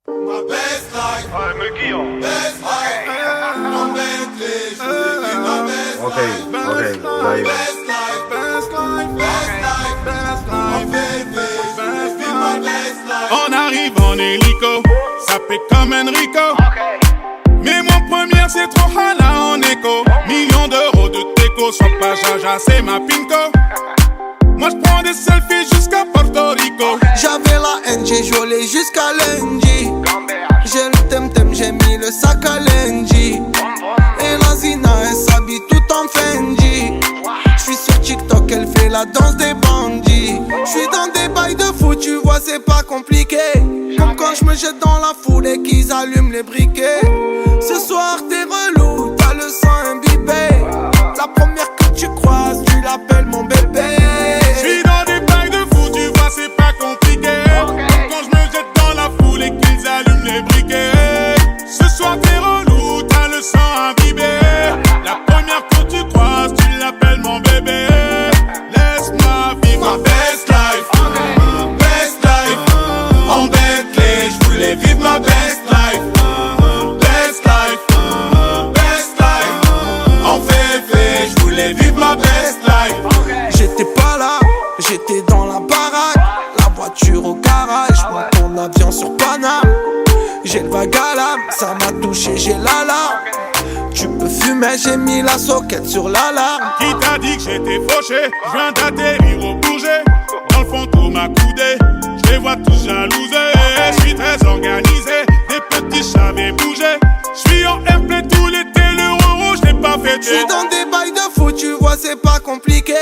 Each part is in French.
My best life. Ouais, me guillon. Best life. Mon Bentley, je voulais vivre ma best life. Ok, Best life. Best life. Best life. Best life. Mon bébé, je voulais vivre ma best life. On arrive en hélico, ça fait comme Enrico. Mais mon premier c'est trop hala en écho. Millions d'euros de déco, sois pas jaja, c'est ma pinko. Moi j'prends des selfies jusqu'à Porto Rico. J'avais la haine, j'ai joué jusqu'à lundi. J'ai le temtem, j'ai mis le sac à lundi. Et la Zina, elle s'habille tout en Fendi. J'suis sur TikTok, elle fait la danse des bandits. J'suis dans des bails de fou, tu vois, c'est pas compliqué. Comme quand j'me jette dans la foule et qu'ils allument les briquets. Ce soir, t'es relou, t'as le sang imbibé. La première que tu croises, tu l'appelles mon bébé. J'suis dans des bails de fou, tu vois, c'est pas compliqué. Quand j'me jette dans la foule et qu'ils allument les briquets. Ce soir, t'es relou, t'as le sang imbibé. La première que tu croises, tu l'appelles mon bébé. Laisse-moi vivre Ma best life. Best life. En Bentley, je voulais vivre ma best life. Best life. Best life. En féfé, je voulais vivre ma best life. J'étais pas là, j'étais dans la baraque. La voiture au garage, monte ton avion sur Paname. J'ai le vague à l'âme, ça m'a touché, j'ai la larme. Tu peux fumer, j'ai mis la soquette sur l'alarme. Qui t'a dit que j'étais fauché? Je viens d'atterrir au Bourget. Dans le fond tout m'a coudé. Je les vois tous jalousés. Je suis très organisé. Des petits chats avaient bougé. Je suis en airplay tout l'été. L'euro je l'ai pas fêté. J'suis dans des bails de fou, tu vois, c'est pas compliqué.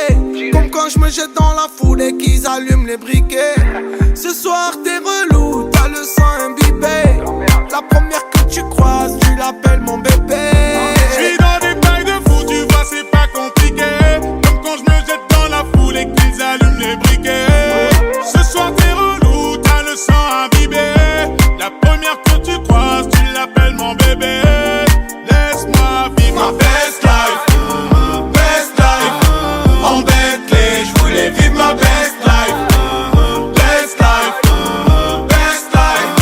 Comme quand j'me jette dans la foule et qu'ils allument les briquets. Ce soir t'es relou, t'as le sang imbibé. La première que tu croises, tu l'appelles mon bébé. J'suis dans des bails de fou, tu vois, c'est pas compliqué. Comme quand j'me jette dans la foule et qu'ils allument les briquets. Ce soir t'es relou, t'as le sang imbibé. La première que tu croises, tu l'appelles mon bébé. Laisse-moi vivre Ma best life. Best life. En Bentley, je voulais vivre ma best life. Best life. Best life.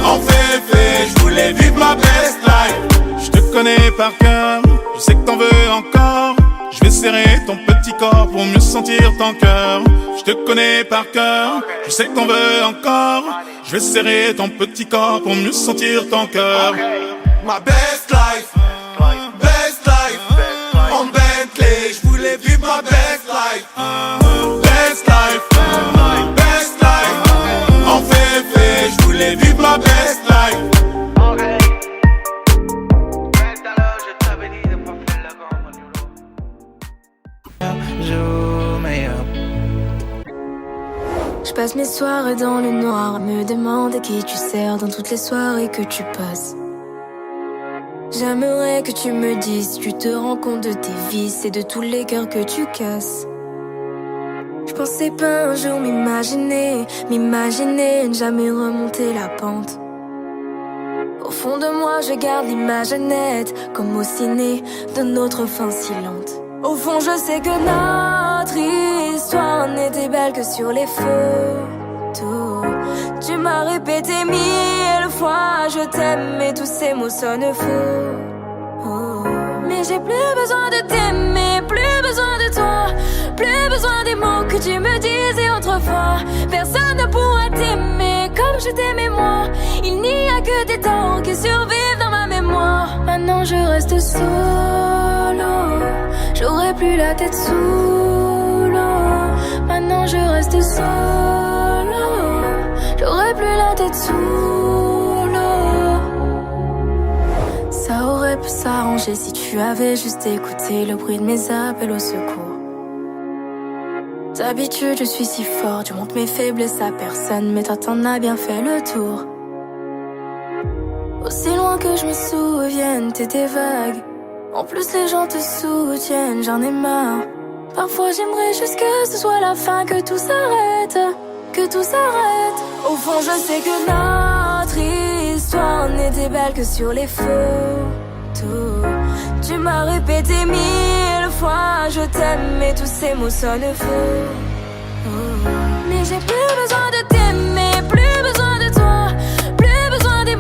En féfé, je voulais vivre ma best life. Je te connais par cœur, je sais que t'en veux encore. Je vais serrer ton petit corps pour mieux sentir ton cœur. Je te connais par cœur, je sais que t'en veux encore. Je vais serrer ton petit corps pour mieux sentir ton cœur. Ma best life. Best life. En Bentley, je voulais vivre ma best life. Best life. Best life. En féfé, je voulais vivre ma best life. Je passe mes soirées dans le noir, me demande à qui tu sers dans toutes les soirées que tu passes. J'aimerais que tu me dises, tu te rends compte de tes vices et de tous les cœurs que tu casses. Je pensais pas un jour m'imaginer, ne jamais remonter la pente. Au fond de moi, je garde l'image nette, comme au ciné, de notre fin si lente. Au fond, je sais que notre histoire n'était belle que sur les photos. Tu m'as répété 1000 fois, je t'aime, mais tous ces mots sonnent faux. Oh. Mais j'ai plus besoin de t'aimer, plus besoin de toi, plus besoin des mots que tu me disais autrefois. Personne ne pourra t'aimer comme je t'aimais moi. Il n'y a que des temps qui survivent dans ma mémoire. Maintenant je reste solo, j'aurai plus la tête sous l'eau. Maintenant je reste solo, j'aurai plus la tête sous l'eau. Ça aurait pu s'arranger si tu avais juste écouté le bruit de mes appels au secours. D'habitude je suis si fort, je montre mes faiblesses à personne, mais toi t'en as bien fait le tour. Aussi loin que je me souvienne, t'étais vague. En plus les gens te soutiennent, j'en ai marre. Parfois j'aimerais juste que ce soit la fin, que tout s'arrête, que tout s'arrête. Au fond je sais que notre histoire n'était belle que sur les photos. Tu m'as répété 1000 fois, je t'aime, mais tous ces mots sonnent faux. Oh. Mais j'ai plus besoin de t'aimer, plus besoin de toi, plus besoin des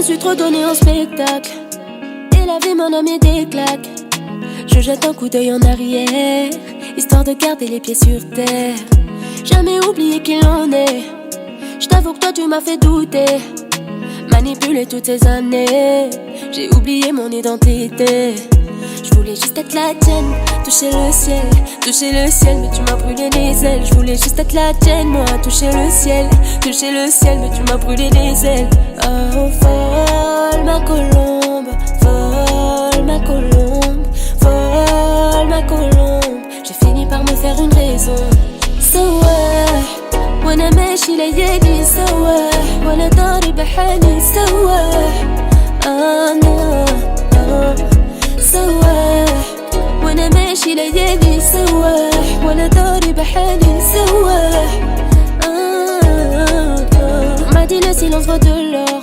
suis trop donnée en spectacle, et la vie m'en a mis des claques. Je jette un coup d'œil en arrière, histoire de garder les pieds sur terre. Jamais oublié qui l'on est. J't'avoue que toi tu m'as fait douter, manipulé toutes ces années. J'ai oublié mon identité. Je voulais juste être la tienne, toucher le ciel, mais tu m'as brûlé les ailes. Je voulais juste être la tienne, moi, toucher le ciel, mais tu m'as brûlé les ailes. Oh, vole ma colombe, vole ma colombe, vole ma colombe. J'ai fini par me faire une raison. So وانا ماشي ليالي سوا وانا داري بحالي سوا انا سوا وانا ماشي ليالي سوا وانا داري بحالي سوا On m'a dit le silence vaut de l'or.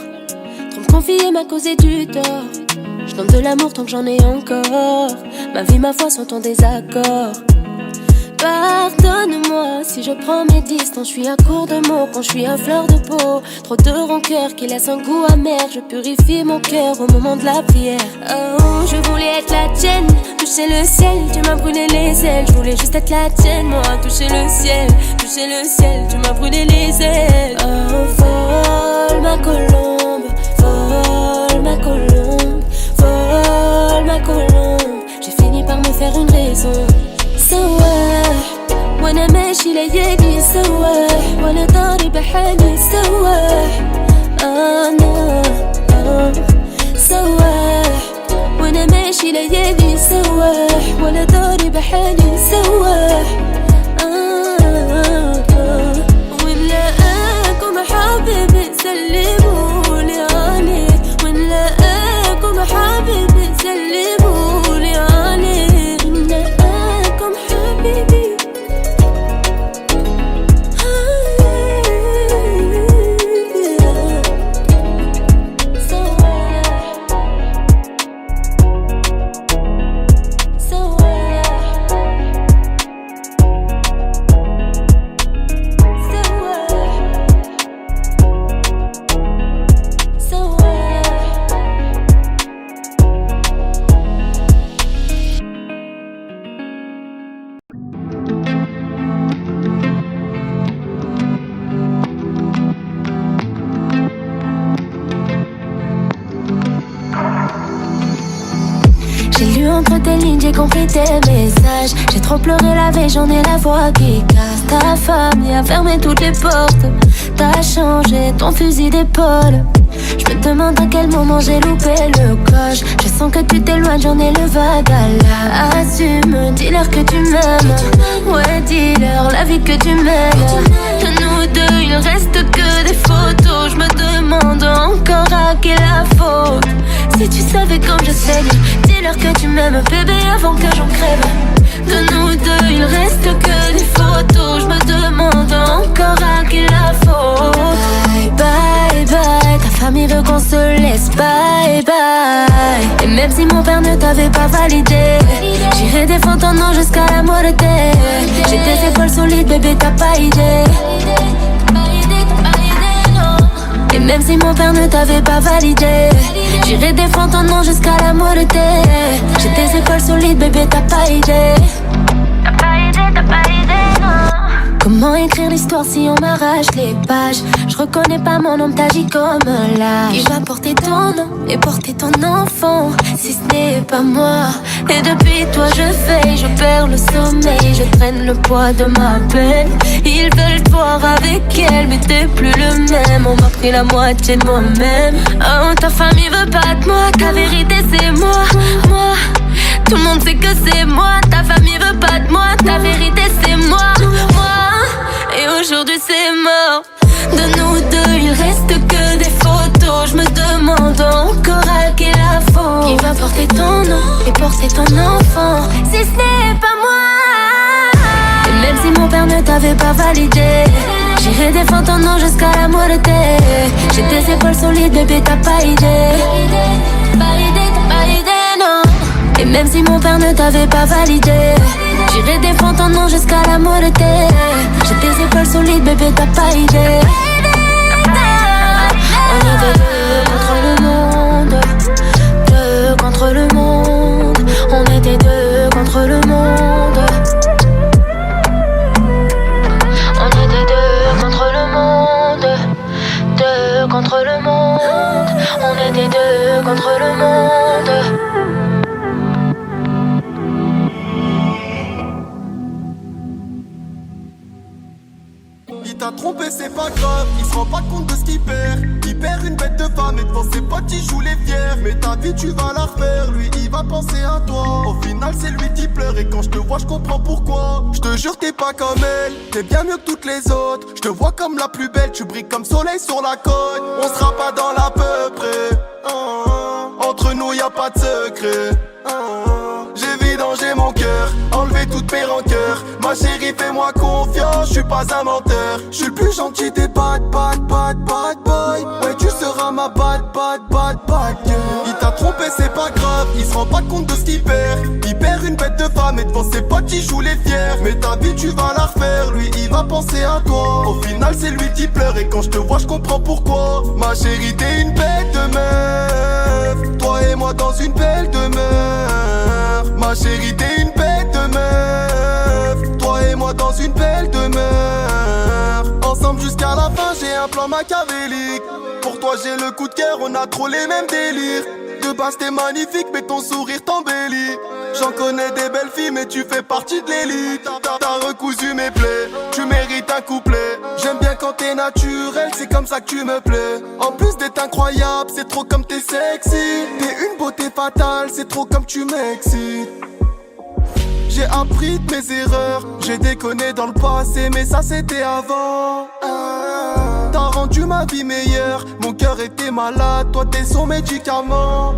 Trop me confier m'a causé du tort. Je donne de l'amour tant que j'en ai encore. Ma vie, ma foi sont en désaccord. Pardonne-moi si je prends mes distances. Je suis à court de mots quand je suis à fleur de peau. Trop de rancœur qui laisse un goût amer. Je purifie mon cœur au moment de la prière. Oh, je voulais être la tienne, toucher le ciel, tu m'as brûlé les ailes. Je voulais juste être la tienne, moi, toucher le ciel, tu m'as brûlé les ailes. Oh, vole ma colombe, vole ma colombe, vole ma colombe. J'ai fini par me faire une raison. سوا وانا ماشي ليالي سوا وانا داري بحالي سوا انا سوا وانا ماشي ليالي سوا وانا داري بحالي سوا ونلاقاكم حبيبي سلمولي عليه ونلاقاكم حبيبي سلمولي عليه baby. Entre tes lignes, j'ai compris tes messages. J'ai trop pleuré la veille, j'en ai la voix qui casse. Ta famille a fermé toutes les portes. T'as changé ton fusil d'épaule. Je me demande à quel moment j'ai loupé le coche. Je sens que tu t'éloignes, j'en ai le vague à la. Assume, dis-leur que tu m'aimes. Ouais, dis-leur la vie que tu mènes. De nous deux, il reste que des photos. Je me demande encore à qui la faute. Si tu savais comme je saigne, dis-leur que tu m'aimes, bébé, avant que j'en crève. De nous deux, il reste que des photos. Je me demande encore à qui la faute. Bye, bye, bye. Ta famille veut qu'on se laisse, bye, bye. Et même si mon père ne t'avait pas validé, j'irai défendre ton nom jusqu'à la moitié. J'ai des épaules solides, bébé, t'as pas idée. Et même si mon père ne t'avait pas validé, j'irai défendre ton nom jusqu'à la moitié. J'ai des épaules solides, bébé, t'as pas idée. T'as pas idée, non. Comment écrire l'histoire si on m'arrache les pages? Je reconnais pas mon nom, t'agis comme l'âge. Il va porter ton nom et porter ton enfant, si ce n'est pas moi. Et depuis toi je veille, je perds le sommeil, je traîne le poids de ma peine. Ils veulent te voir avec elle, mais t'es plus le même. On m'a pris la moitié de moi-même. Oh, ta famille veut pas de moi, ta vérité c'est moi, moi. Tout le monde sait que c'est moi, ta famille veut pas de moi, ta vérité c'est moi, moi. Et aujourd'hui c'est mort. De nous deux il reste que des photos. Je me demande encore à qui la faute. Qui va porter ton nom et porter ton enfant, si ce n'est pas moi. Et même si mon père ne t'avait pas validé, j'irai défendre ton nom jusqu'à la moitié. J'ai des épaules solides, bébé, t'as pas idée. Pas idée, non. Et même si mon père ne t'avait pas validé, j'irai défendre ton nom jusqu'à la moitié. J'ai des épaules solides, bébé, t'as pas idée. On est deux contre le monde. contre le monde. On était deux contre le monde. On était deux contre le monde. Deux contre le monde. On était deux contre le monde. Il t'a trompé, c'est pas grave, il se rend pas compte de ce qu'il perd. Il perd une bête de femme et devant ses potes il joue les fiers. Mais ta vie tu vas la refaire, lui il va penser à toi. Au final c'est lui qui pleure et quand je te vois je comprends pourquoi. Je te jure t'es pas comme elle, t'es bien mieux que toutes les autres. Je te vois comme la plus belle, tu brilles comme soleil sur la côte. On sera pas dans l'à peu près, entre nous y a pas de secret. J'ai vidangé mon cœur, enlevé toutes mes rancœurs. Ma chérie fais-moi confiance, je suis pas un menteur. Je suis le plus gentil des bad boy. Ouais tu seras ma bad girl. Il t'a trompé c'est pas grave, il se rend pas compte de ce qu'il perd. Il perd une bête de femme et devant ses potes il joue les fiers. Mais ta vie tu vas la refaire, lui il va penser à toi. Au final c'est lui qui pleure et quand je te vois je comprends pourquoi. Ma chérie t'es une bête de meuf, toi et moi dans une belle demeure. Ma chérie t'es une bête de meuf, toi et moi dans une belle demeure. Ensemble jusqu'à la fin j'ai un plan machiavélique. Pour toi j'ai le coup de cœur, on a trop les mêmes délires. De base t'es magnifique mais ton sourire t'embellit. J'en connais des belles filles mais tu fais partie de l'élite. T'as recousu mes plaies, tu mérites un couplet. J'aime bien quand t'es naturel, c'est comme ça que tu me plais. En plus d'être incroyable, c'est trop comme t'es sexy. T'es une beauté fatale, c'est trop comme tu m'excites. J'ai appris de mes erreurs, j'ai déconné dans le passé mais ça c'était avant. T'as rendu ma vie meilleure, mon cœur était malade, toi t'es son médicament.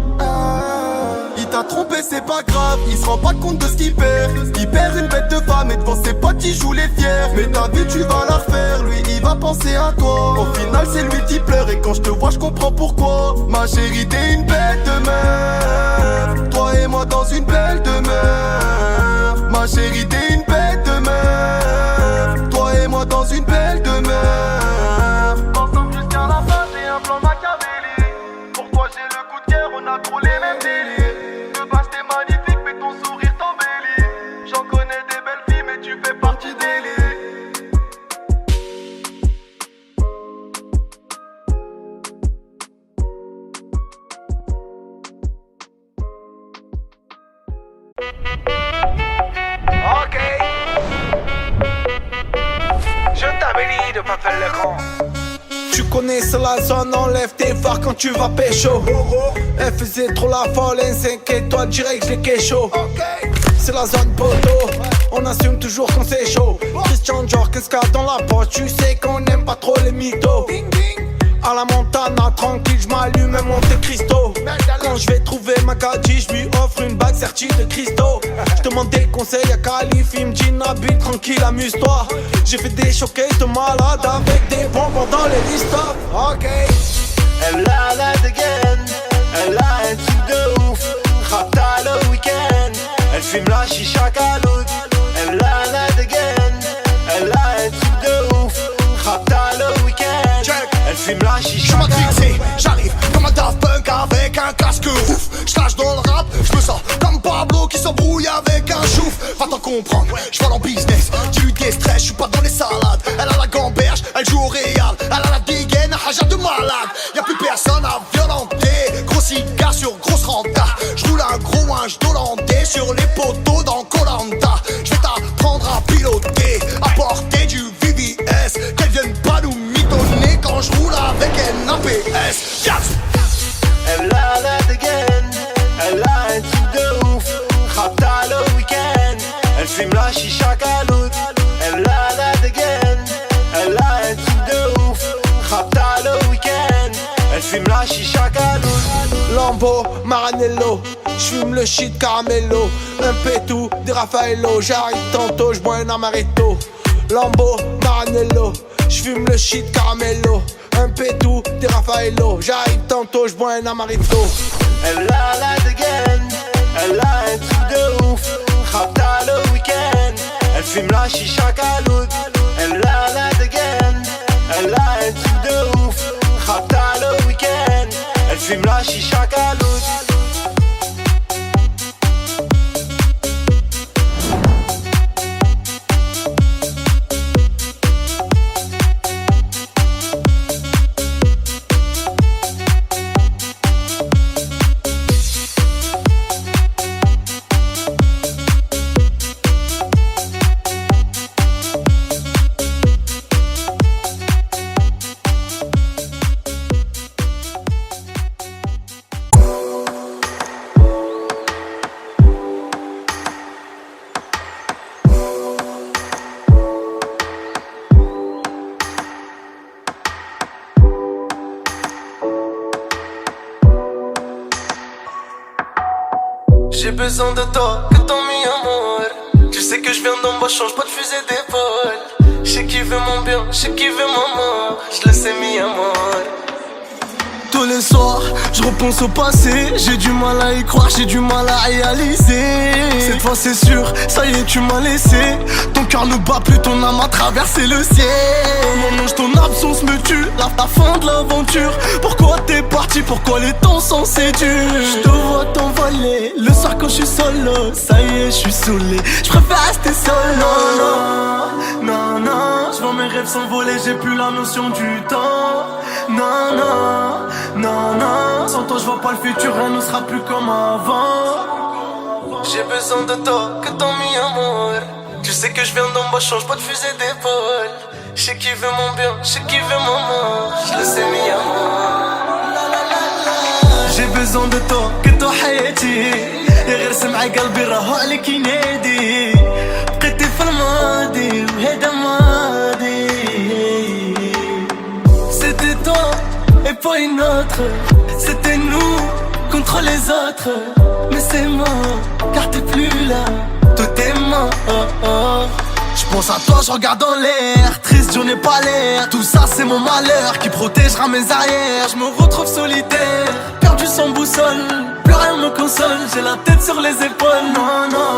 Il t'a trompé c'est pas grave, il se rend pas compte de ce qu'il perd. Il perd une bête de femme et devant ses potes il joue les fiers. Mais ta vie tu vas la refaire, lui il va penser à toi. Au final c'est lui qui pleure et quand je te vois je comprends pourquoi. Ma chérie t'es une bête de meuf, toi et moi dans une belle demeure. Ma chérie t'es une bête de meuf, toi et moi dans une belle demeure. Ensemble jusqu'à la fin j'ai un plan machiavélique. Pour toi j'ai le coup de cœur, on a trop les mêmes délires. De base t'es magnifique mais ton sourire t'embellit. J'en connais des belles filles mais tu fais partie d'élite. Ok. Je t'avais dit de pas faire le grand. Tu connais c'est la zone, enlève tes phares quand tu vas pécho. Elle faisait trop la folle, un 5 étoiles direct les kécho. C'est la zone poteau, on assume toujours quand c'est chaud. Christian Dior, qu'est-ce qu'il y a dans la poche? Tu sais qu'on n'aime pas trop les mythos. À la Montana, tranquille, j'm'allume un Monte Cristo. Quand je vais trouver ma gadji, j'lui offre une bague sertie de Cristo. J'demande des conseils à Calif, il m'dit Nabil, tranquille, amuse-toi. J'ai fait des showcases de malade avec des bonbons dans les listes. Ok. Elle a la dégaine, elle a un truc de ouf. Rapta le week-end, elle fume la chicha caloute. Elle a la dégaine, elle a un truc de ouf. Rapta le week-end, elle fume la chicha caloute. J'suis j'arrive comme un Daft Punk avec un casque ouf. J'lâche dans le rap, j'me sens comme Pablo qui s'embrouille avec un chouf. Va t'en comprendre, j'vole en business, dis-lui des stress, j'suis pas dans les salades. Elle a la gamberge, elle joue au Real. Elle a la dégaine, un haja de malade. Y'a plus personne à violenter, gros cigare sur grosse renta. J'roule un gros linge d'Hollandais sur les poteaux dans Koh-Lanta. J'vais t'apprendre à piloter, à porter du VVS. Qu'elle vienne pas nous mitonner quand j'roule avec un APS. Yes. Elle a la dégaine, elle a un truc de ouf. Rapta le week-end, elle fume la chicha caloute. Elle a la dégaine, elle a un truc de ouf. Rapta le week-end, elle fume la chicha caloute. Lambo, Maranello, j'fume le shit caramello. Un pétou, des Raffaello, j'arrive tantôt, j'bois un amaretto. Lambo, Maranello, j'fume le shit caramello. Un pétou, des Raffaello, j'arrive tantôt, j'bois un amaretto. Elle a la dégaine, elle a un truc de ouf. Rapta le week-end, elle fume la chicha caloute. Elle a la dégaine, elle a un truc de ouf. Rapta le week-end, elle fume la chicha caloute. besoin de toi, que ton mi-amour. Tu sais que je viens d'en bas, change pas de fusil d'épaule. Je sais qui veut mon bien, je sais qui veut mon mort. Je le sais, mi-amour. Tous les soirs, je repense au passé. J'ai du mal à y croire, j'ai du mal à réaliser. Cette fois c'est sûr, ça y est tu m'as laissé. Ton cœur ne bat plus, ton âme a traversé le ciel. Mon ange, ton absence me tue, la fin de l'aventure. Pourquoi t'es parti, pourquoi les temps sont si durs? Je te vois t'envoler, le soir quand je suis solo. Ça y est, je suis saoulé, je préfère rester seul. Non, non, non, je vois mes rêves s'envoler, j'ai plus la notion du temps. Non, non, non, non, sans toi je vois pas le futur, rien ne sera plus comme avant. J'ai besoin de toi, que ton mi-amour. Tu sais que je viens d'en bas, change pas de fusil d'épaule. Je sais qui veut mon bien, je sais qui veut mon mort. Je le sais, mi-amour. J'ai besoin de toi, que toi حياتي. غير سمع قلبي راهو عليك ينادي. بقيتي في الماضي وهذا ماضي. C'était toi et pas une autre. C'était nous contre les autres. Mais c'est mort, car t'es plus là. Tout est mort. Je pense à toi, je regarde dans l'air. Triste, je n'ai pas l'air. Tout ça c'est mon malheur qui protégera mes arrières. Je me retrouve solitaire, perdu sans boussole. Plus rien me console, j'ai la tête sur les épaules. Non, non,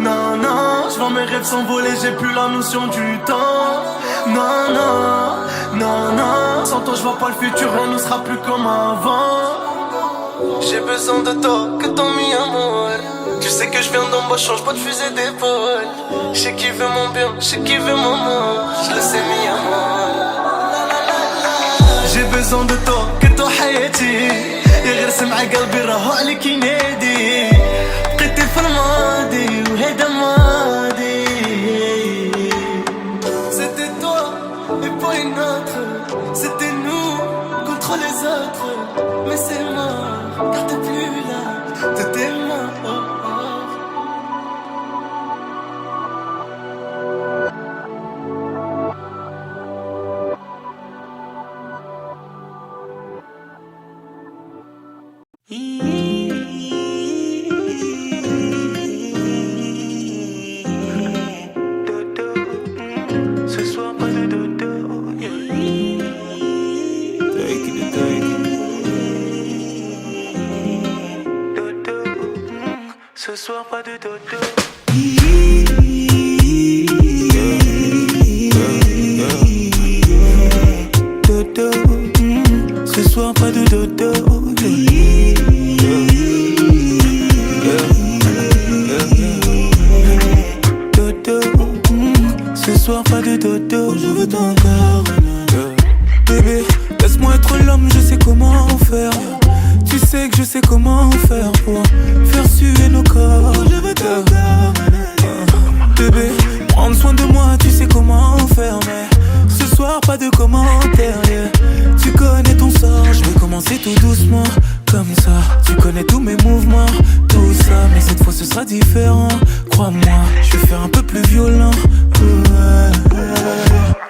non, non. Je vois mes rêves s'envoler, j'ai plus la notion du temps. Non, non, non, non. Sans toi je vois pas le futur, rien ne sera plus comme avant. J'ai besoin de toi, que ton mi-amour. Tu sais que je viens d'en bas, change pas de fusil d'épaule. Je sais qui veut mon bien, je sais qui veut mon mort. Je le sais, mi-amour. J'ai besoin de toi, que toi حياتي. غير سمع قلبي راهو عليك ينادي. بقيتي في الماضي وهذا ماضي. C'était toi et pas une autre. C'était nous contre les autres. Mais c'est mort, car t'es plus là. Tout est mort. Ce soir pas de dodo, take it. Dodo, ce soir pas de dodo. Dodo, ce soir pas de dodo. Ce soir pas de dodo, je veux ton corps. Bébé, laisse-moi être l'homme, je sais comment faire. Tu sais que je sais comment faire pour faire suer nos corps. Je veux ton corps. Bébé, prendre soin de moi, tu sais comment faire. Mais ce soir pas de commentaires, yeah. Tu connais ton sort, je vais commencer tout doucement. Comme ça, tu connais tous mes mouvements, tout ça. Mais cette fois ce sera différent, crois-moi, je vais faire un peu plus violent.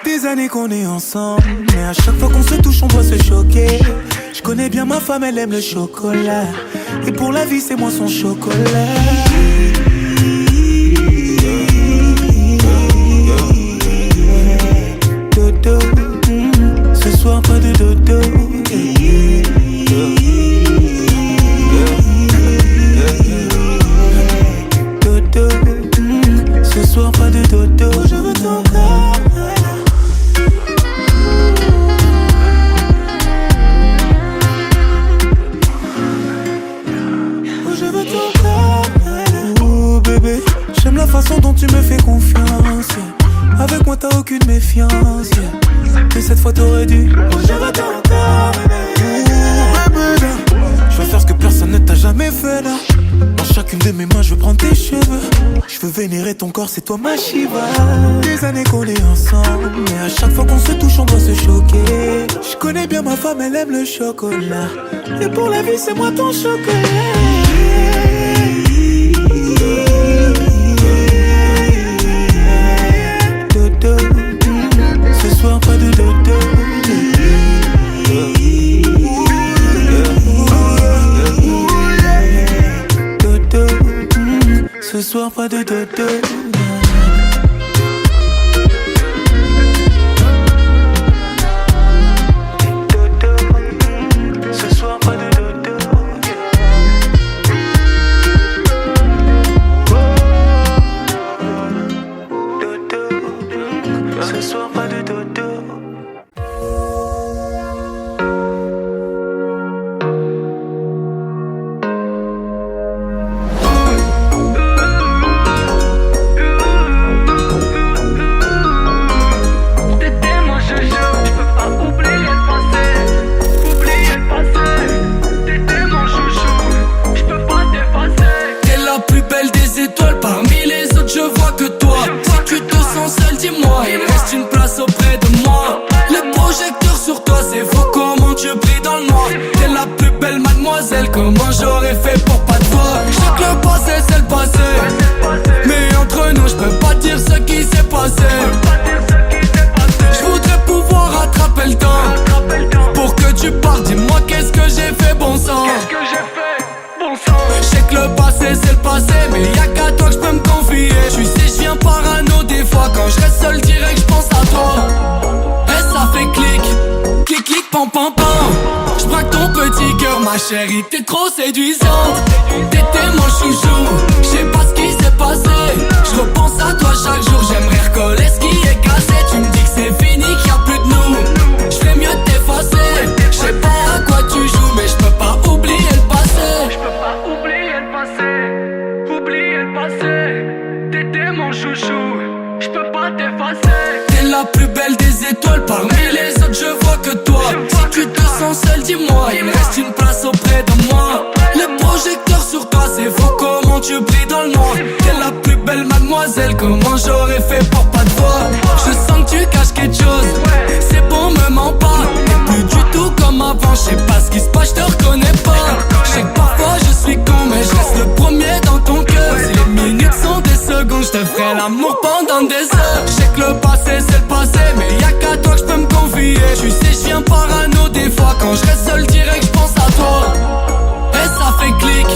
Des années qu'on est ensemble, mais à chaque fois qu'on se touche on doit se choquer. Je connais bien ma femme, elle aime le chocolat. Et pour la vie c'est moi son chocolat. Dodo, ce soir pas de dodo. Dodo, ce soir pas de dodo. Je veux ton corps. Je veux ton corps. Oh bébé, j'aime la façon dont tu me fais confiance. Avec moi t'as aucune méfiance. Mais cette fois t'aurais dû. Je veux ton corps. Oh bébé, je veux faire ce que personne ne t'a jamais fait là. Dans chacune de mes mains je veux prendre tes cheveux. Je veux vénérer ton corps, c'est toi ma Shiva. Des années qu'on est ensemble, mais à chaque fois qu'on se touche on doit se choquer. Je connais bien ma femme, elle aime le chocolat. Et pour la vie c'est moi ton chocolat. Dodo, ce soir pas de dodo. Dodo, ce soir pas de dodo. Ce soir pas de dodo. Ce soir pas de dodo. Dis-moi, il reste une place auprès de moi. Les projecteurs sur toi, c'est faux, comment tu brilles dans le noir. T'es la plus belle mademoiselle, comment j'aurais fait pour pas te voir. Je sais que le passé c'est le passé, mais entre nous je peux pas dire ce qui s'est passé. Je voudrais pouvoir rattraper le temps pour que tu partes, dis-moi qu'est-ce que j'ai fait, bon sang. Je sais que le passé c'est le passé, mais y'a qu'à toi que je peux me confier. Tu sais je viens parano des fois, quand je reste seul direct je pense à toi. Et ça fait clic, clic clic pam pam pam. Je braque ton petit cœur ma chérie, t'es trop séduisante. T'étais mon chouchou, je sais pas ce qui s'est passé. Je repense à toi chaque jour, j'aimerais recoller ce qui est cassé. Tu me dis que c'est fini, qu'il y a plus de nous. Je ferais mieux de t'effacer. Je sais pas à quoi tu joues, mais je peux pas oublier le passé. Je peux pas oublier le passé, oublier le passé. T'étais mon chouchou, je peux pas t'effacer. T'es la plus belle des étoiles, parmi les autres je vois que toi. Si tu te sens seul, dis-moi, il me reste une place auprès de moi. Les projecteurs sur toi, c'est faux, comment tu brilles dans le noir. T'es la plus belle mademoiselle, comment j'aurais fait pour pas te voir. Je sens que tu caches quelque chose, c'est bon, me mens pas. T'es plus du tout comme avant, je sais pas ce qui se passe, je te reconnais pas. Je sais que parfois je suis con, mais je reste le premier dans ton cœur. Si les minutes sont des secondes, je te ferai l'amour pendant des heures. Je sais que le passé c'est le passé, mais y'a qu'à toi que je peux me confier. Tu sais je viens parano des fois, quand je reste seul direct je pense à toi. Et ça fait clic,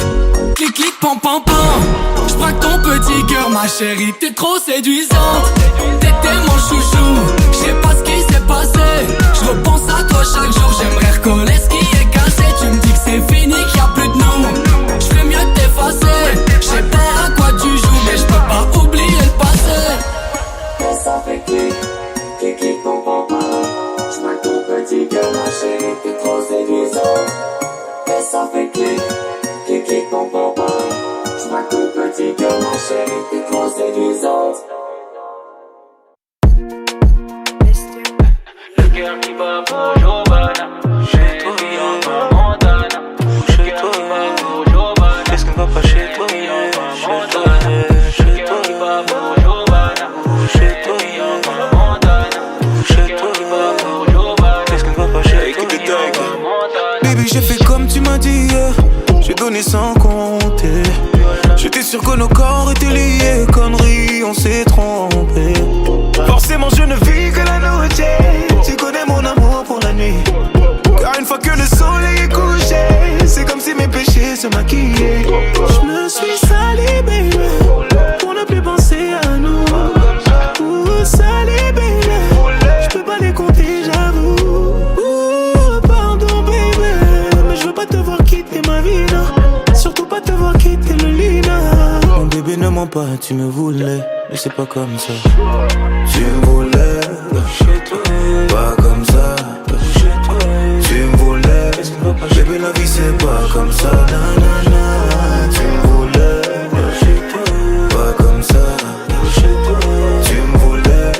clic clic pam pam pam. Je braque ton petit cœur ma chérie, t'es trop séduisante. T'étais mon chouchou, je sais pas ce qui s'est passé. Je repense à toi chaque jour, j'aimerais recoller ce qui est cassé. Tu me dis que c'est fini, qu'il y a plus de nous. Je ferais mieux de t'effacer. Je sais pas à quoi tu joues, mais je peux pas oublier le passé. Et ça fait clic, clic clic pam pam pam. Je braque ton petit cœur ma chérie, t'es trop séduisante. Et ça fait clic, clic clic pam pam pam. Je braque ton petit cœur ma chérie, t'es trop séduisante. Le cœur qui bat pour Giovanna, chez toi, Montana. Le cœur qui bat pour Giovanna, qu'est-ce qui va pas chez toi, Montana. Le cœur qui bat pour Giovanna, chez toi, Montana. Le cœur qui bat pour Giovanna, qu'est-ce qui va pas chez toi, Montana. Baby j'ai fait comme tu m'as dit, j'ai donné sans compter. J'étais sûr que nos corps étaient liés, conneries, on s'est trompé. Forcément je ne vis que la nuit. Tu connais mon amour pour la nuit. Car une fois que le soleil est couché, c'est comme si mes péchés se maquillaient. Je me suis sali baby, pour ne plus penser à nous. Sali baby, je peux pas les compter j'avoue. Pardon baby, mais je veux pas te voir quitter ma vie non. Surtout pas te voir quitter le lit non. Mon bébé ne ment pas, tu me voulais, mais c'est pas comme ça. Tu me voulais, pas comme ça. Tu me voulais, bébé la vie c'est pas comme ça. Nanana. Tu me voulais, pas comme ça. Tu me voulais,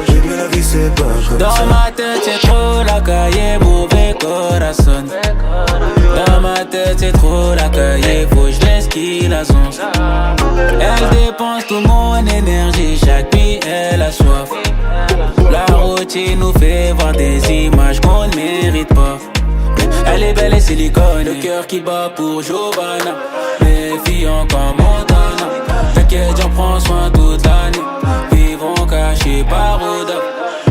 bébé la vie c'est pas comme ça. Dans ma tête c'est trop la cahier, mauvais corazon. Dans ma tête c'est trop la cahier, faut que je laisse qui la sonce. Elle dépense toute mon énergie, chaque nuit elle a soif. La routine nous fait voir des images qu'on ne mérite pas. Elle est belle et silicone, le cœur qui bat pour Giovanna. Méfiant comme Montana. T'inquiète j'en prends soin toute l'année. Vivons cachés par odeur.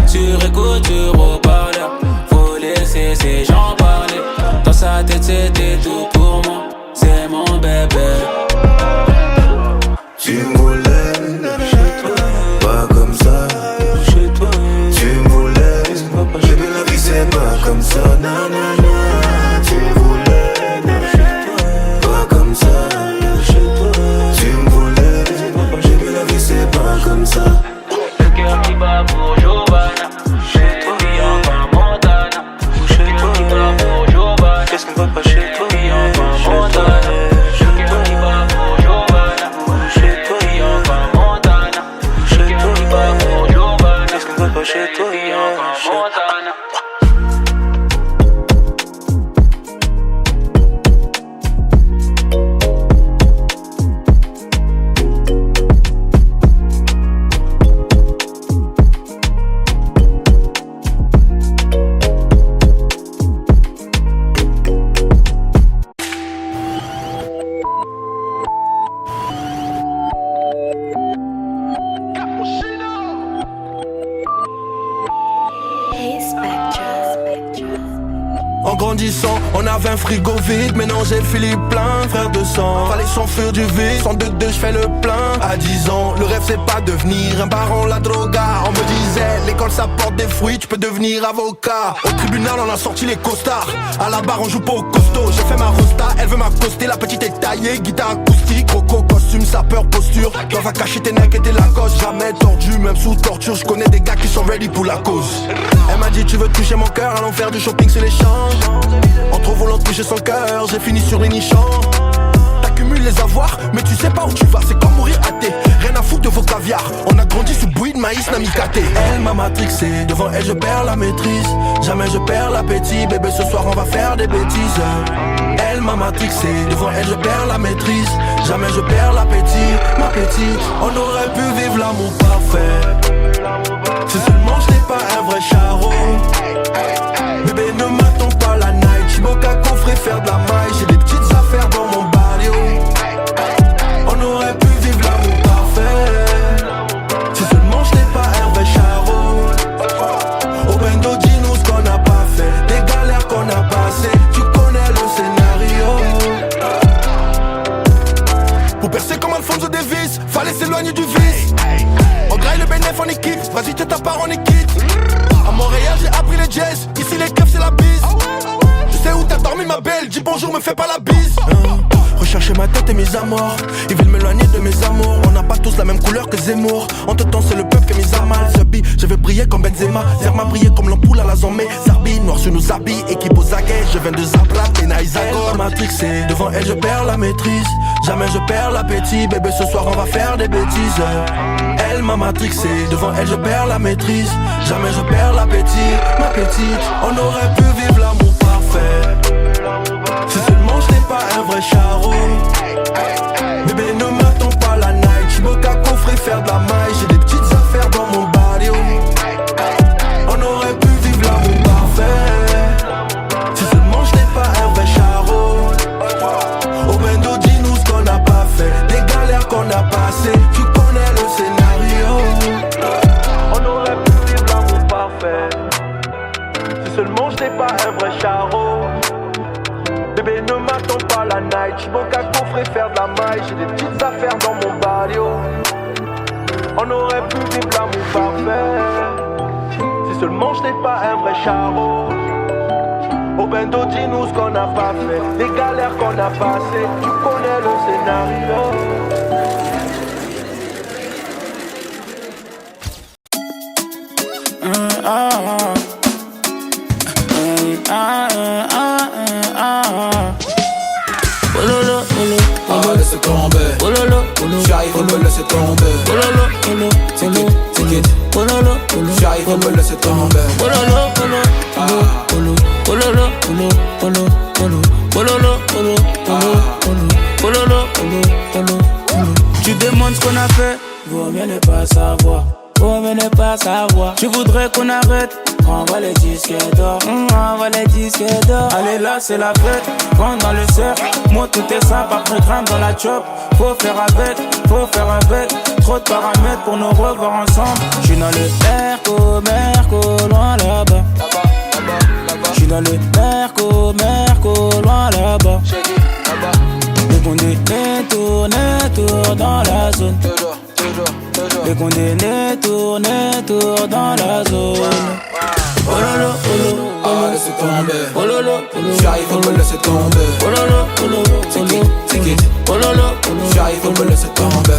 Sur écoute, sur haut-parleur. Faut laisser ces gens parler. Dans sa tête c'était tout pour moi, c'est mon bébé. Tu grandissant, on avait un frigo vide, maintenant j'ai le Philippe plein, frère de sang. Fallait s'enfuir du vide, 102 je fais le plein. À 10 ans, le rêve c'est pas devenir un baron la droga. On me disait, l'école ça porte des fruits, tu peux devenir avocat. Au tribunal on a sorti les costards, à la barre on joue pas au costaud. J'ai fait ma rosta, elle veut m'accoster, la petite est taillée, guitare acoustique, coco, costume, sapeur, posture. Toi va cacher tes necks et tes Lacoste, jamais tordu, même sous torture. Je connais des gars qui sont ready pour la cause. Elle m'a dit tu veux toucher mon cœur, allons faire du shopping sur les champs. En trop voulant toucher son cœur, j'ai fini sur les nichons. T'accumules les avoirs, mais tu sais pas où tu vas, c'est comme mourir athée. Rien à foutre de vos caviars, on a grandi sous bouillie de maïs namikaté. Elle m'a matrixé, devant elle je perds la maîtrise. Jamais je perds l'appétit, bébé ce soir on va faire des bêtises. Elle m'a matrixé, devant elle je perds la maîtrise. Jamais je perds l'appétit, ma petite. On aurait pu vivre l'amour parfait, si seulement je n'ai pas un vrai charreau. Bébé ne m'attends pas la night, j'boque à coffrer faire de la maille. J'ai des petites affaires dans mon barrio. On aurait pu vivre l'amour parfait, si seulement je n'ai pas un vrai charreau. Au bendo dis-nous ce qu'on n'a pas fait, des galères qu'on a passées, tu connais le scénario. Pour percer comme Alphonso Davis, fallait s'éloigner du vice. On graille le bénéf en équipe, vas-y t'es ta part on est quitte. À Montréal j'ai appris les jazz, ici les keufs c'est la bise. Je sais où t'as dormi ma belle, dis bonjour me fais pas la bise. Rechercher ma tête et mes amours, ils veulent m'éloigner de mes amours. On n'a pas tous la même couleur que Zemmour. En tout temps c'est le peuple qui mis à mal. Je vais briller comme Benzema, Zerma briller comme l'ampoule à la zombie. Zarbi, noir sur nos habits, équipe aux aguets. Je viens de Zabra, Pena Isagor. Elle m'a matrixé, devant elle je perds la maîtrise. Jamais je perds l'appétit, bébé ce soir on va faire des bêtises. Elle m'a matrixé, devant elle je perds la maîtrise. Jamais je perds l'appétit, ma petite. On aurait pu vivre l'amour parfait, si seulement je n'ai pas un vrai charreau. Bébé ne m'attends pas la night, j'boque à coffrer faire de la maille. J'ai des petites affaires dans mon barrio. On aurait pu vivre l'amour parfait, si seulement je n'ai pas un vrai charreau. Au bendo dis-nous ce qu'on n'a pas fait, des galères qu'on a passées, tu connais le scénario. On aurait pu vivre l'amour parfait, si seulement je n'ai pas un vrai charreau. Bébé ne m'attends pas la night, j'boque à coffrer faire de la maille. J'ai des petites affaires dans mon barrio. On aurait pu vivre l'amour parfait, si seulement je n'ai pas un vrai charreau. Au bendo dis-nous ce qu'on n'a pas fait, des galères qu'on a passées, tu connais le scénario. Laisse tomber, j'arrive à me laisser tomber. Ticket, j'arrive à me laisser tomber. Tu demandes ce qu'on a fait, vaut mieux ne pas savoir. Vaut mieux ne pas savoir. Tu voudrais qu'on arrête, envoie les disques d'or. Envoie les disques d'or. Allez là c'est la fête, rentre dans le cercle. Moi tout est simple, après grimpe dans la chop. Faut faire avec, trop de paramètres pour nous revoir ensemble. J'suis dans le Merco, loin là-bas. J'suis dans le Merco, loin là-bas. Les condés tournent dans la zone. Les condés tournent dans la zone. Oh lolo, laisse tomber. J'arrive à me laisser tomber. Ticket, j'arrive à me laisser tomber.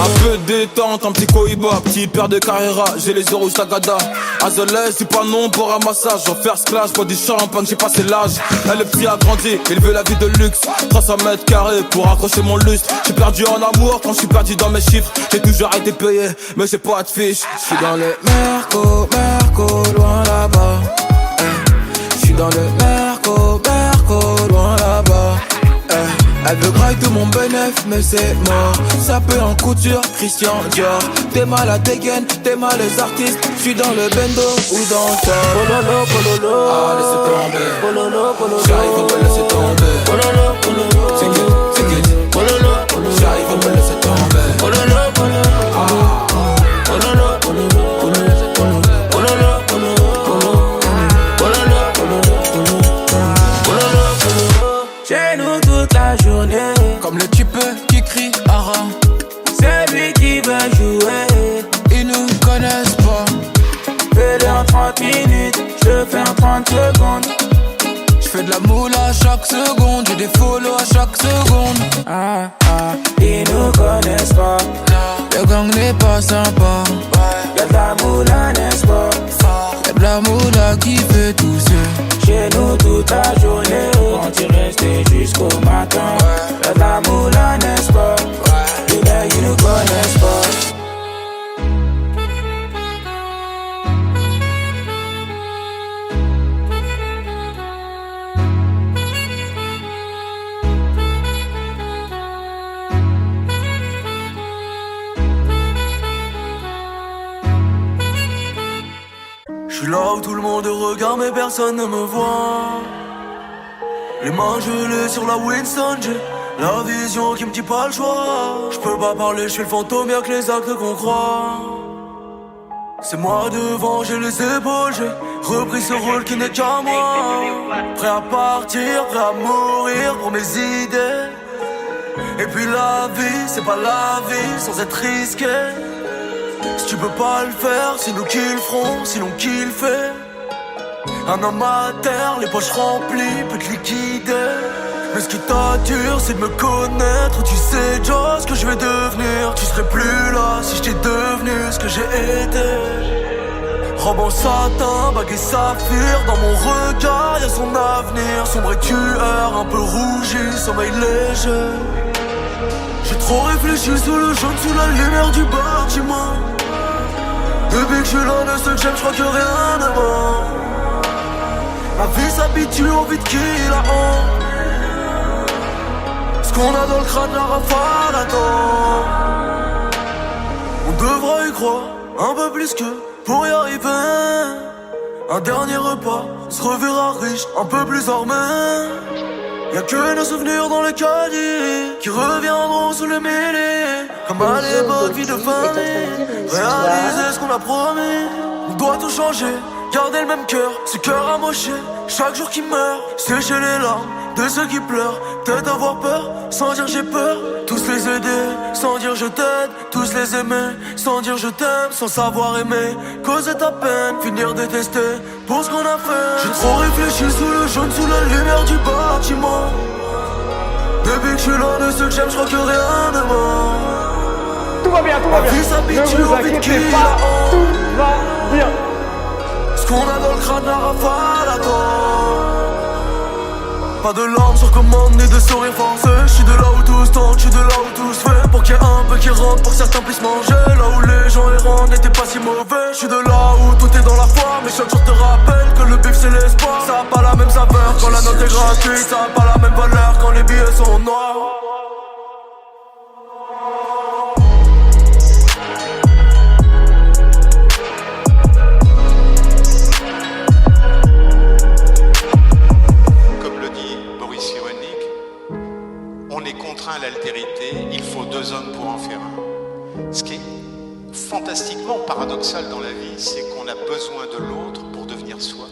Un peu de détente, un petit cohiba, petit père de Carrera, j'ai les euros Sagada. Azoles, c'est pas non pour un massage. En first class, pour du champagne, j'ai passé l'âge. Là, le petit a grandi, il veut la vie de luxe. 300 mètres carrés pour accrocher mon lustre. J'ai perdu en amour quand je suis perdu dans mes chiffres. J'ai toujours été payé, mais j'ai pas de fiche. J'suis dans le Merco, loin là-bas. J'suis dans le Merco, loin là-bas. Elle veut grailler tout mon bénéf, mais c'est mort. Ça peut en couture, Christian Dior. T'es mal à dégaine, t'es mal les artistes. J'suis dans le bendo ou dans le top. Ah, laissez tomber. J'arrive à me laisser tomber. Ticket, j'arrive à me laisser tomber. Pololo, pololo, pololo, pololo, pololo, pololo, chez nous toute la journée. Comme le type qui crie Ara. C'est lui qui veut jouer. Ils nous connaissent pas. Fais-le en 30 minutes, je fais en 30 secondes. J'fais de la moule à chaque seconde, j'ai des follow à chaque seconde. Ah ah, ils nous connaissent pas. Le gang n'est pas sympa. Y'a de la moula, n'est-ce pas? Y'a de la moula qui fait tousser. Chez nous toute la journée, on t'y rester jusqu'au matin. Y'a de la moula, n'est-ce pas? Les gars, ils nous connaissent pas. J'suis là où tout le monde regarde mais personne ne me voit. Les mains gelées sur la Winston, j'ai la vision qui me dit pas le choix. J'peux pas parler, j'suis le fantôme, y'a que les actes qu'on croit. C'est moi devant, j'ai les épaules, j'ai repris ce rôle qui n'est qu'à moi. Prêt à partir, prêt à mourir pour mes idées. Et puis la vie, c'est pas la vie sans être risqué. Si tu peux pas le faire, c'est nous qui le ferons, sinon qui le fait. Un homme à terre, les poches remplies, peut te liquider. Mais ce qui t'attire, c'est de me connaître. Tu sais déjà ce que je vais devenir. Tu serais plus là si j'étais devenu ce que j'ai été. Robe en satin, bague et saphir. Dans mon regard, y'a son avenir. Sombre et tueur, un peu rougi, sommeil léger. J'ai trop réfléchi sous le jaune, sous la lumière du bâtiment. Depuis que je suis l'un de ceux que j'aime, j'crois que rien ne ment. Ma vie s'habitue au vide qui la honte. Ce qu'on a dans le crâne, la rafale attend. On devra y croire un peu plus que pour y arriver. Un dernier repas, on se reverra riche, un peu plus armé. Y'a que nos souvenirs dans les caddies qui reviendront sous le mêlée. Comme à l'époque, vie de famille, réaliser ce qu'on a promis. On doit tout changer, garder le même cœur, ce cœur amoché. Chaque jour qui meurt, sécher les larmes de ceux qui pleurent. Peut-être avoir peur, sans dire j'ai peur. Tous les aider, sans dire je t'aide. Tous les aimer, sans dire je t'aime. Sans savoir aimer, causer ta peine. Finir détester, pour ce qu'on a fait. J'ai trop réfléchi sous le jaune, sous la lumière du bâtiment. Depuis que je suis l'un de ceux que j'aime, j'crois que rien ne ment. Tout va bien, tout va bien. La vie s'habitue au vide qui la honte. Tout va bien. Ce qu'on a dans le crâne, la rafale attend. Pas de larmes sur commande, ni de sourire forcé. J'suis de là où tous tentent, j'suis de là où tous fait. Pour qu'il y ait un peu qui rentre, pour que certains puissent manger. Là où les gens errants n'étaient pas si mauvais. J'suis de là où tout est dans la foi. Mais chaque jour te rappelle que le bif c'est l'espoir. Ça a pas la même saveur quand la note est gratuite. Ça a pas la même valeur quand les billets sont noirs. À l'altérité, il faut deux hommes pour en faire un. Ce qui est fantastiquement paradoxal dans la vie, c'est qu'on a besoin de l'autre pour devenir soi.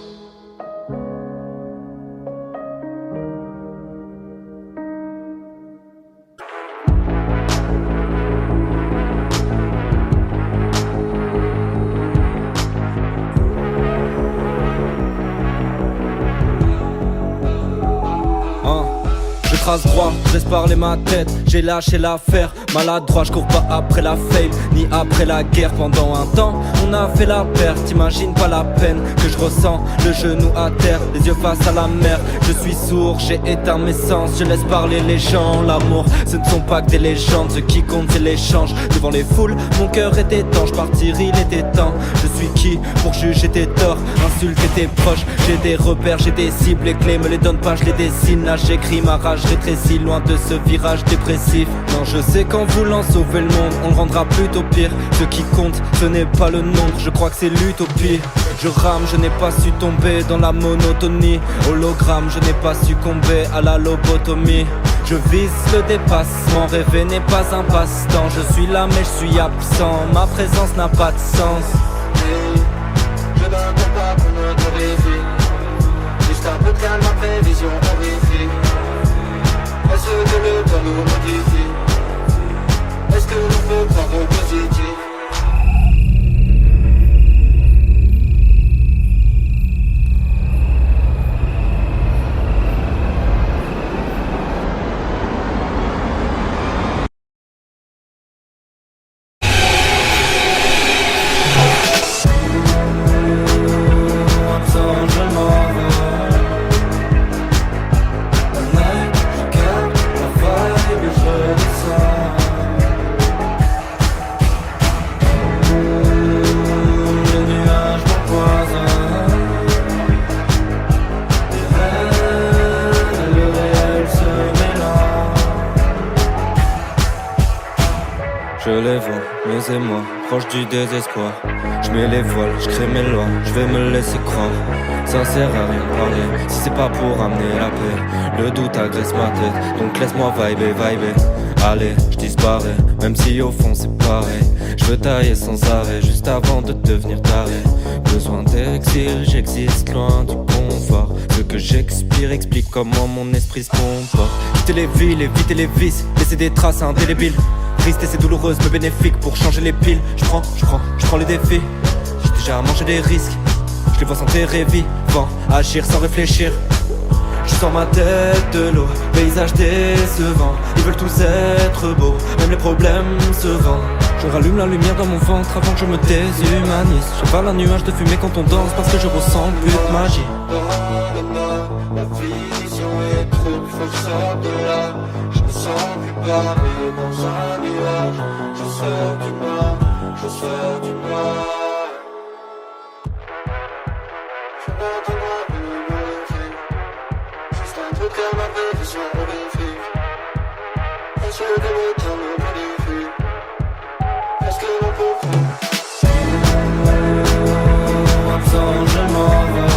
Trace droit, je laisse parler ma tête, j'ai lâché l'affaire. Maladroit, je cours pas après la fame, ni après la guerre. Pendant un temps, on a fait la perte. T'imagines pas la peine que je ressens, le genou à terre, les yeux face à la mer. Je suis sourd, j'ai éteint mes sens, je laisse parler les gens. L'amour, ce ne sont pas que des légendes, ce qui compte c'est l'échange. Devant les foules, mon cœur était étanche, partir il était temps. Je suis qui pour juger tes torts, insulter tes proches. J'ai des repères, j'ai des cibles, les clés me les donnent pas, je les dessine. Là j'écris ma rage, rétrécis loin de ce virage dépressif. Non, je sais qu'en voulant sauver le monde, on le rendra plutôt pire. Ce qui compte, ce n'est pas le nombre, je crois que c'est l'utopie. Je rame, je n'ai pas su tomber dans la monotonie. Hologramme, je n'ai pas succombé à la lobotomie. Je vise le dépassement, rêver n'est pas un passe-temps. Je suis là mais je suis absent, ma présence n'a pas de sens. Je donne pas pour notre vie. Juste un peu de calme, ma prévision horrifique. Est-ce que le temps nous modifie? Est-ce que l'on peut prendre au positif? Je les vois, mes émois, proche du désespoir. Je mets les voiles, je crée mes lois, je vais me laisser croire. Ça sert à rien de parler, si c'est pas pour amener la paix. Le doute agresse ma tête, donc laisse-moi vibrer. Allez, je disparais, même si au fond c'est pareil. Je veux tailler sans arrêt, juste avant de devenir taré. Besoin d'exil, j'existe loin du confort. Ce que j'expire explique comment mon esprit se comporte. Quitter les villes, éviter les vices, laisser des traces indélébiles. Triste et douloureuse, mais bénéfique pour changer les piles. Je prends les défis. J'ai déjà mangé des risques. Je les vois s'enterrer vivants, agir sans réfléchir. Je sors ma tête de l'eau, paysage décevant. Ils veulent tous être beaux, même les problèmes se vendent. Je rallume la lumière dans mon ventre avant que je me déshumanise. J'avale un nuage de fumée quand on danse parce que je ressens plus de magie. La vision est trouble, faut que je sorte de là. Je me sens plus parmi dans un nuage. Je sors du noir, je sors du noir. Je n'entends plus horrifique. Juste un peu de calme, ma prévision horrifique. Est-ce que le temps me modifie? Est-ce que l'on peut prendre? Absent, je m'en vais.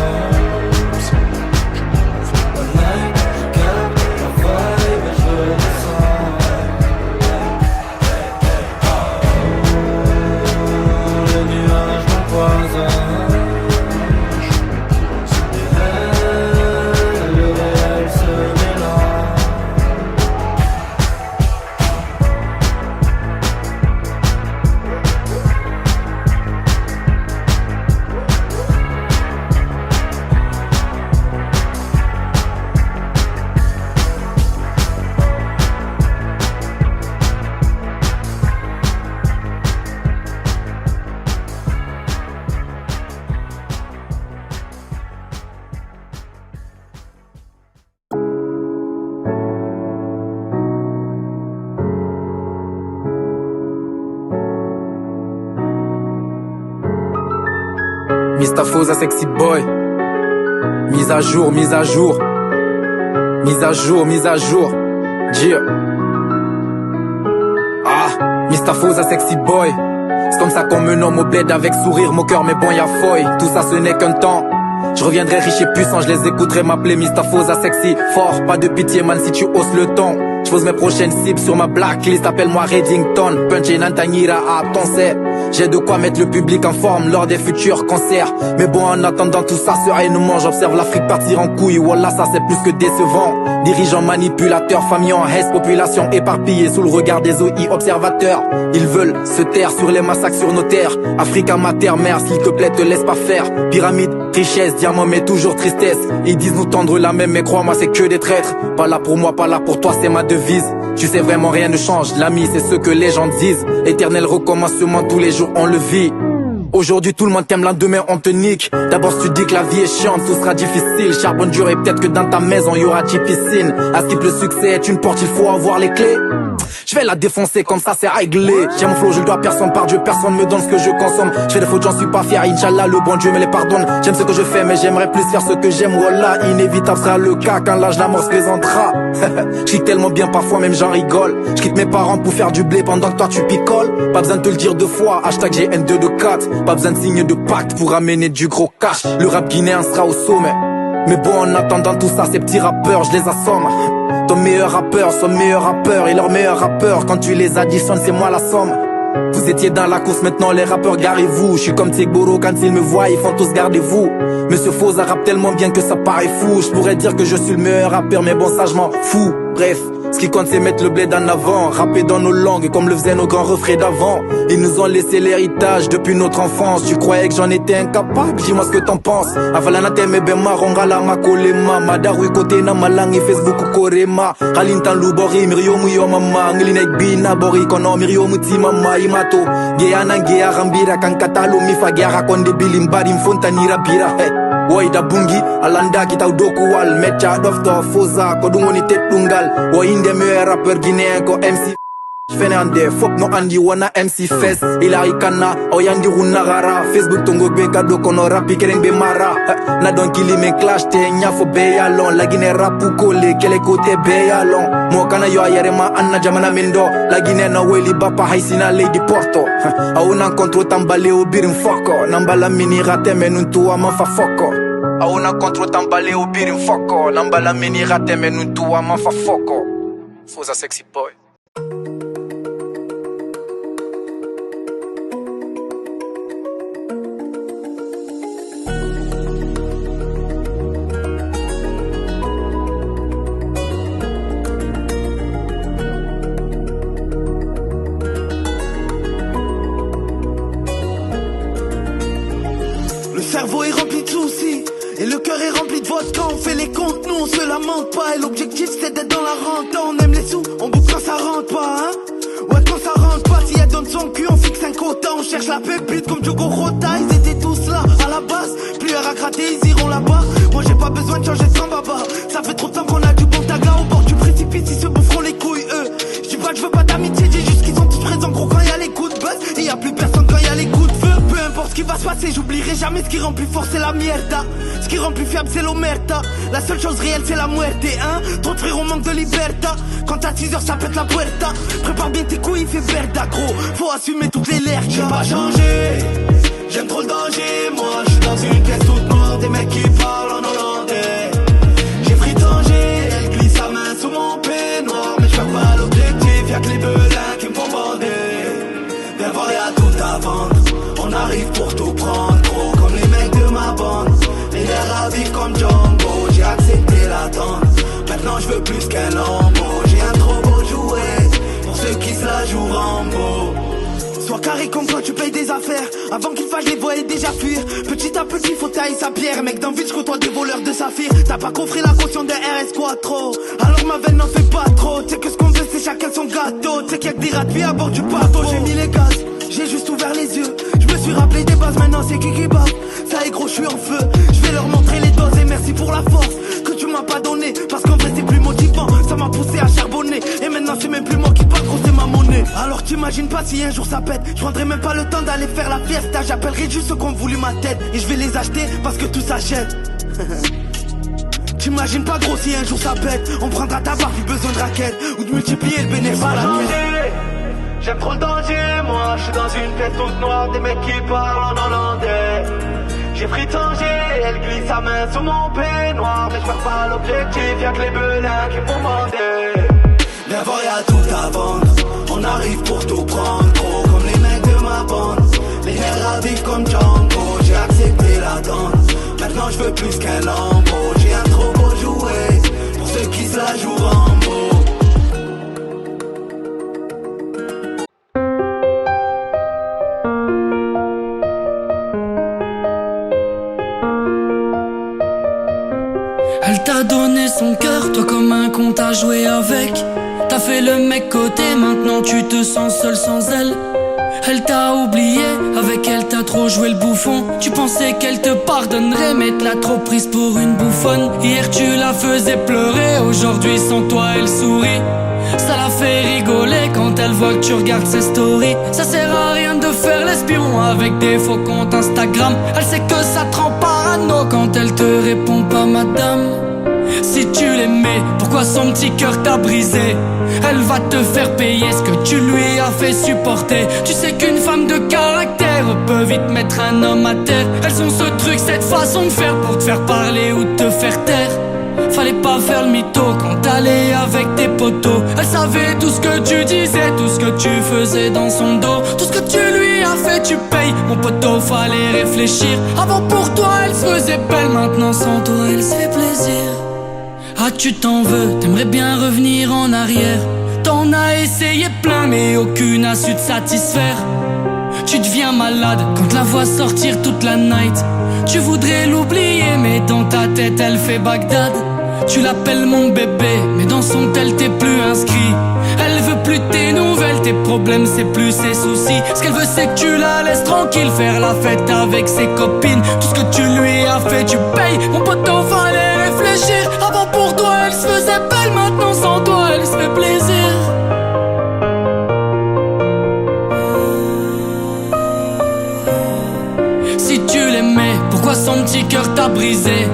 Mistafosa sexy boy. Mise à jour, mise à jour. Mise à jour, mise à jour. Yeah. Ah, Mistafosa sexy boy. C'est comme ça qu'on me nomme au bled avec sourire, moqueur mais bon y'a foy. Tout ça ce n'est qu'un temps. Je reviendrai riche et puissant, je les écouterai m'appeler Mistafosa sexy. Fort, pas de pitié man si tu hausses le ton. Je pose mes prochaines cibles sur ma blacklist, appelle-moi Reddington. Punch et Nantanyira à ton set. J'ai de quoi mettre le public en forme lors des futurs concerts. Mais bon, en attendant tout ça sereinement, j'observe l'Afrique partir en couille. Wallah, ça c'est plus que décevant. Dirigeants manipulateurs, familles en haisse, population éparpillée sous le regard des OI observateurs. Ils veulent se taire sur les massacres sur nos terres. Afrique mater, mère, s'il te plaît, te laisse pas faire. Pyramide, richesse, diamant, mais toujours tristesse. Ils disent nous tendre la même, mais crois-moi, c'est que des traîtres. Pas là pour moi, pas là pour toi, c'est ma devise. Tu sais vraiment rien ne change, l'ami c'est ce que les gens disent. Éternel recommencement, tous les jours on le vit. Aujourd'hui tout le monde t'aime, lendemain on te nique. D'abord tu dis que la vie est chiante, tout sera difficile. Charbonne dur et peut-être que dans ta maison y aura 10 piscines. À ce type le succès est une porte, il faut avoir les clés. Je vais la défoncer comme ça, c'est réglé. J'ai mon flow, je le dois à personne, par Dieu, personne me donne ce que je consomme. Je fais des fautes, j'en suis pas fier, Inch'Allah, le bon Dieu me les pardonne. J'aime ce que je fais, mais j'aimerais plus faire ce que j'aime. Wallah, inévitable sera le cas quand l'âge la mort se présentera. Je quitte tellement bien, parfois même j'en rigole. Je quitte mes parents pour faire du blé pendant que toi tu picoles. Pas besoin de te le dire deux fois, hashtag GN224. Pas besoin de signer de pacte pour amener du gros cash. Le rap guinéen sera au sommet. Mais bon, en attendant tout ça, ces petits rappeurs, je les assomme. Ton meilleur rappeur, son meilleur rappeur et leur meilleur rappeur. Quand tu les additionnes, c'est moi la somme. Vous étiez dans la course, maintenant les rappeurs, garez-vous. Je suis comme Tsegboro, quand ils me voient, ils font tous gardez-vous. Monsieur Foza rappe tellement bien que ça paraît fou. Je pourrais dire que je suis le meilleur rappeur, mais bon ça je m'en fous. Bref, ce qui compte c'est mettre le bled en avant. Rapper dans nos langues comme le faisaient nos grands refrains d'avant. Ils nous ont laissé l'héritage depuis notre enfance. Tu croyais que j'en étais incapable, dis-moi ce que t'en penses. Avalana teme be marongala makolema. Madaru kote na malangi Facebook korema. Ralintan lubori mirio muyo mama. Ngilinek bina bori kono mirio muti mama imato. Gea na gea rambira kankatalo mifa gea konde bilimbari mfontanira bira. Waida bungi alanda kita udoku wal mecha dofto foza kodungoni tetungal. Wa inde meilleur rappeur guinéen ko MC Fernandez, fop no andi wana MC Fest. Ilari kana oyandi runagara. Facebook tongo be kado kono rapi kereng be mara. Na don kili men clash te nyafo be yalon. La Guinée rapu kole kele kote be yalon. Mo kana yo ayere ma anna jamana mendo. La Guinée na weli bapa haisina Lady Porto. Auna kontro tambale o birin foko. Nambala mini rate menuntu ama fa foko. Auna kontro tambale o birin foko. Nambala mini rate menuntu ama fa foko. Foza sexy boy. Le cerveau est rempli de soucis et le cœur est rempli de vodka. On fait les comptes, nous on se lamente pas. Et l'objectif c'est d'être dans la rente. On aime les sous, on bouffe quand ça rentre pas, hein. Ouais, quand ça rentre pas, si elle donne son cul, on fixe un quota. On cherche la pépite comme Diogo Rota. Ils étaient tous là à la base, plus à gratter, ils iront là-bas. Moi j'ai pas besoin de changer de sambaba. Ça fait trop de temps qu'on a du bon taga au bord du précipice. Ils se boufferont les couilles, eux. Je dis pas que je veux pas d'amitié, dis juste qu'ils sont tous présents gros quand y a les coups de buzz. Et y a plus personne quand y a les coups de feu. Peu importe ce qui va se passer, j'oublierai jamais ce qui rend plus fort, c'est la mierda. Ce qui rend plus fiable, c'est l'omerta. La seule chose réelle, c'est la muerte, hein. Trop de frères, on manque de liberta. Quand à 6h, ça pète la puerta. Prépare bien tes couilles, il fait verda, gros. Faut assumer toutes les lèvres. J'ai pas changé, j'aime trop le danger. Moi, je suis dans une caisse toute noire, des mecs qui parlent en hollandais. J'ai fritangé, elle glisse sa main sous mon peignoir. Mais je perds pas l'objectif, y'a que les belins qui me font bander. Viens voir, y'a tout à vendre. On arrive pour tout prendre, gros, comme les mecs de ma bande. Les nerfs à vivre comme Django, j'ai accepté l'attente. Maintenant je veux plus qu'un lambeau. J'ai un trop beau jouet, pour ceux qui se la jouent Rambo. Sois carré comme quand tu payes des affaires. Avant qu'il fasse les voyer déjà fuir. Petit à petit faut tailler sa pierre. Mec dans le vide je côtoie des voleurs de saphir. T'as pas coffré la caution de RS Quattro. Alors ma veine n'en fait pas trop. Tu sais que ce qu'on veut c'est chacun son gâteau. Tu sais qu'il y a que des rats à bord du bateau. J'ai mis les gaz, j'ai juste ouvert les yeux. Je me suis rappelé des bases, maintenant c'est qui bave. Ça est gros, je suis en feu. Je vais leur montrer les doses et merci pour la force que tu m'as pas donné. Parce qu'en vrai c'est plus motivant, ça m'a poussé à charbonner. Et maintenant c'est même plus moi qui parle, gros c'est ma monnaie. Alors t'imagines pas si un jour ça pète. Je prendrai même pas le temps d'aller faire la fiesta. J'appellerai juste ceux qui ont voulu ma tête. Et je vais les acheter parce que tout s'achète. T'imagines pas gros si un jour ça pète. On prendra ta barre, plus besoin de raquettes. Ou de multiplier le bénéfice à la quête. J'aime trop le danger, moi je suis dans une pièce toute noire, des mecs qui parlent en hollandais. J'ai fritangé, elle glisse sa main sous mon peignoir. Mais je perds pas l'objectif, y'a que les belins qui me font bander. Viens voir, y'a tout à vendre. On arrive pour tout prendre, gros, comme les mecs de ma bande. Les nerfs à vivre comme Django, j'ai accepté l'attente. Maintenant je veux plus qu'un lambeau. J'ai un trop beau jouet, pour ceux qui se la jouent Rambo. Elle t'a donné son cœur, toi comme un con t'as joué avec. T'as fait le mec côté, maintenant tu te sens seul sans elle. Elle t'a oublié, avec elle t'as trop joué le bouffon. Tu pensais qu'elle te pardonnerait, mais t'as trop prise pour une bouffonne. Hier tu la faisais pleurer, aujourd'hui sans toi elle sourit. Ça la fait rigoler quand elle voit que tu regardes ses stories. Ça sert à rien de faire l'espion avec des faux comptes Instagram. Elle sait que ça te rend parano quand elle te répond pas madame. Si tu l'aimais, pourquoi son petit cœur t'a brisé? Elle va te faire payer ce que tu lui as fait supporter. Tu sais qu'une femme de caractère peut vite mettre un homme à terre. Elles ont ce truc, cette façon de faire pour te faire parler ou te faire taire. Fallait pas faire le mytho quand t'allais avec tes potos. Elle savait tout ce que tu disais, tout ce que tu faisais dans son dos. Tout ce que tu lui as fait, tu payes. Mon poteau, fallait réfléchir. Avant pour toi, elle se faisait belle. Maintenant sans toi, elle se fait plaisir. Ah tu t'en veux, t'aimerais bien revenir en arrière. T'en as essayé plein mais aucune a su te satisfaire. Tu deviens malade quand la vois sortir toute la night. Tu voudrais l'oublier mais dans ta tête elle fait Bagdad. Tu l'appelles mon bébé mais dans son tel t'es plus inscrit. Elle veut plus tes nouvelles, tes problèmes c'est plus ses soucis. Ce qu'elle veut c'est que tu la laisses tranquille, faire la fête avec ses copines. Tout ce que tu lui as fait tu payes. Mon poteau fallait réfléchir. Avant pour toi elle se faisait belle, maintenant sans toi elle se fait plaisir. Si tu l'aimais, pourquoi son petit cœur t'a brisé?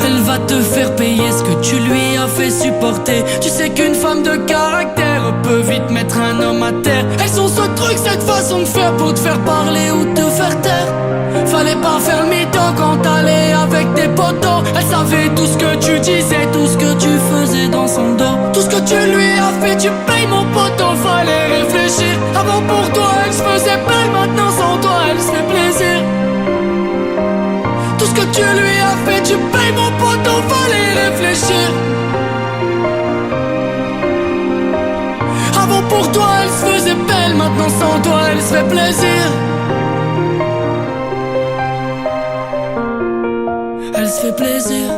Elle va te faire payer ce que tu lui as fait supporter. Tu sais qu'une femme de caractère peut vite mettre un homme à terre. Elles ont ce truc, cette façon de faire pour te faire parler ou te faire taire. Fallait pas faire le mytho quand t'allais avec tes potos. Elle savait tout ce que tu disais, tout ce que tu faisais dans son dos. Tout ce que tu lui as fait, tu payes mon poteau, fallait réfléchir. Avant pour toi elle se faisait belle, maintenant sans toi elle se fait plaisir. Tout ce que tu lui as fait, tu payes mon poteau, fallait réfléchir. Avant pour toi elle se faisait belle, maintenant sans toi elle se fait plaisir. Elle se fait plaisir.